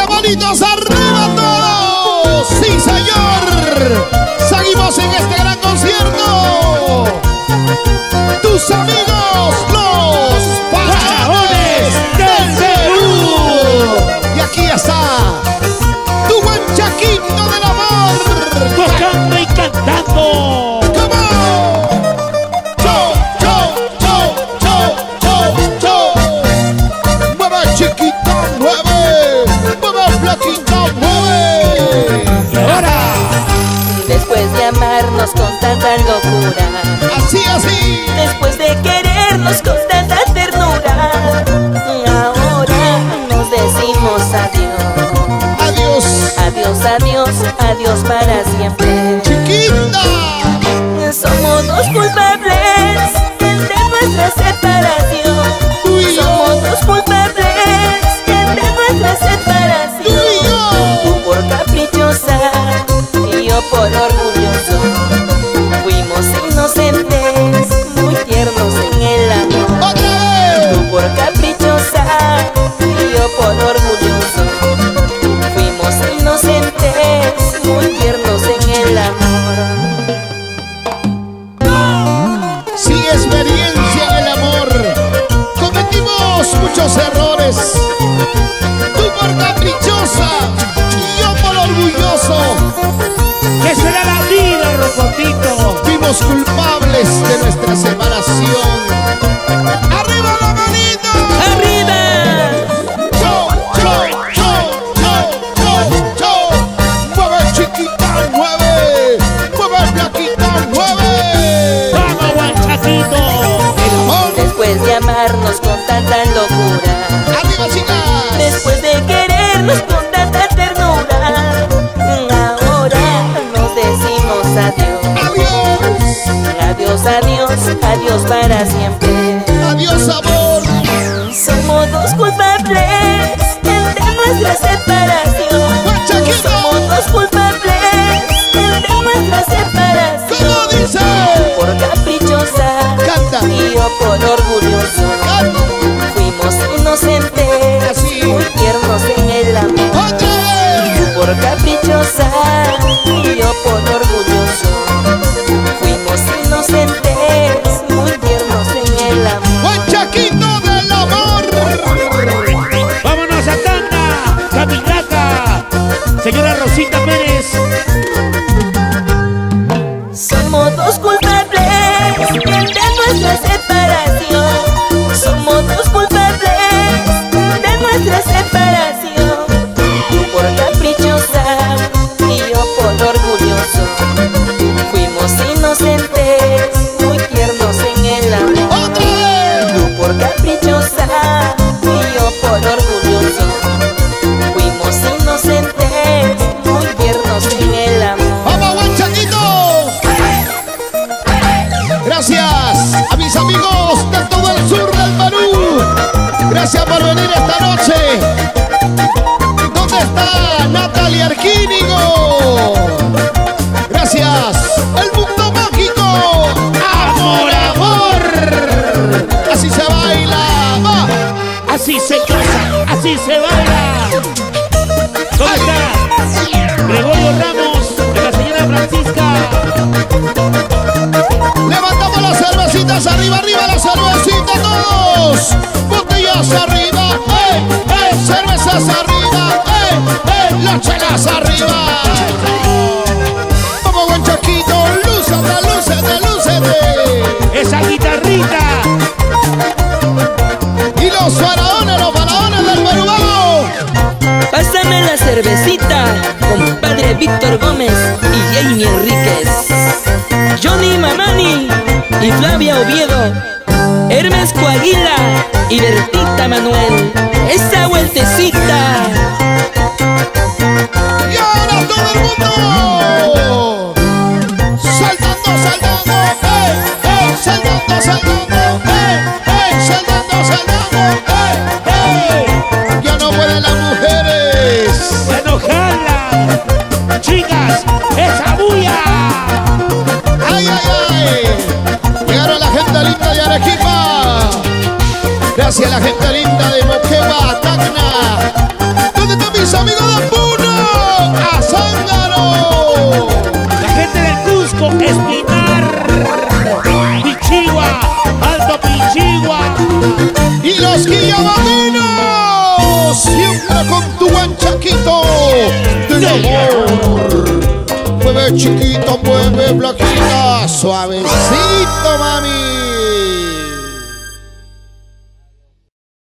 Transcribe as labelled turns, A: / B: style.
A: Familia, manitos arriba todos. Sí, señor. Seguimos en este gran concierto. Tus amigos, los Faraones del Perú. Y aquí está tu buen Chaquito del amor,
B: tocando y cantando.
C: Después de amarnos con tanta locura,
A: así, así,
C: después de querernos con tanta ternura, ahora nos decimos adiós.
A: Adiós,
C: adiós, adiós, adiós para siempre.
A: Chiquita,
C: somos dos culpables de nuestra separación. Somos dos culpables de nuestra separación. Tú por caprichosa y yo por orgulloso. Fuimos inocentes, muy tiernos en el amor. Tú por caprichosa y yo por orgulloso. Fuimos inocentes, muy tiernos en el amor.
A: sin experiencia en el amor, cometimos muchos errores. Tú por caprichosa y yo por orgulloso.
B: ¿Qué será la vida, Rocotito?
A: Fuimos culpables de nuestra separación. ¡Arriba la manita!
C: ¡Arriba!
A: ¡Cho, cho, cho, cho, cho, cho! ¡Mueve, chiquita, mueve! ¡Mueve, flaquita, mueve!
B: ¡Vamos, Guanchaquito!
C: Después de amarnos con tanta locura,
A: ¡Arriba, chicas!
C: después de querernos con tanta ternura, ahora nos decimos adiós.
A: ¡Adiós!
C: Adiós, adiós, adiós para siempre.
A: ¡Adiós, amor!
C: Somos dos culpables de nuestra separación.
A: ¡Guanchaquito!
C: Somos dos culpables de nuestra separación.
A: ¿Cómo dice?
C: Por caprichosa
A: Canta.
C: y yo por orgulloso.
A: ¡Canta!
C: Fuimos inocentes,
A: Así.
C: muy tiernos en el amor.
A: ¡Otra vez!
C: Tú por caprichosa y yo por orgulloso. Fuimos inocentes, muy tiernos en el amor.
A: ¡Guanchaquito del amor!
B: ¡Vámonos a Tanda! ¡Caminata! Señora Rosita Pérez.
C: Somos dos culpables de nuestra separación. Somos dos culpables de nuestra separación. Tú por caprichosa y yo por orgulloso. Fuimos inocentes, muy tiernos en el amor.
A: ¡Otra vez!
C: Tú por caprichosa y yo por orgulloso. Fuimos inocentes, muy tiernos en el amor.
A: ¡Vamos, Guanchaquito! Gracias a mis amigos de todo el sur del Perú. Gracias por venir esta noche. ¿Dónde está Natalia Arquínigo? Gracias. El mundo mágico. ¡Amor, amor! Así se baila. ¡Va!
B: Así se goza, así se baila. ¿Dónde está Gregorio Ramos de la señora Francisca?
A: Levantamos las cervecitas arriba, arriba la cervecita todos. Botellas arriba, cervezas arriba, las chelas arriba. Vamos, Guanchaquito, lúcete, lúcete, lúcete.
B: Esa guitarrita.
A: Y los faraones del Perú, vamos.
C: Pásame la cervecita, compadre Víctor Gómez y Jamie Enríquez, Johnny Mamani y Flavia Oviedo, Hermes Coaguila y Bertita Manuel. Esa vueltecita.
A: Y ahora todo el mundo. Saltando, saltando, saltando, saltando, saltando, saltando, ya no pueden las mujeres.
B: ¡Ya no jala! ¡Chicas, esa bulla!
A: ¡Ay, ay, ay! Llegaron la gente linda de Arequipa. Gracias a la gente linda de Moquegua, Tacna. ¿Dónde están mis amigos? entra con tu guanchaquito del amor. Mueve chiquito, mueve blanquita, suavecito, mami.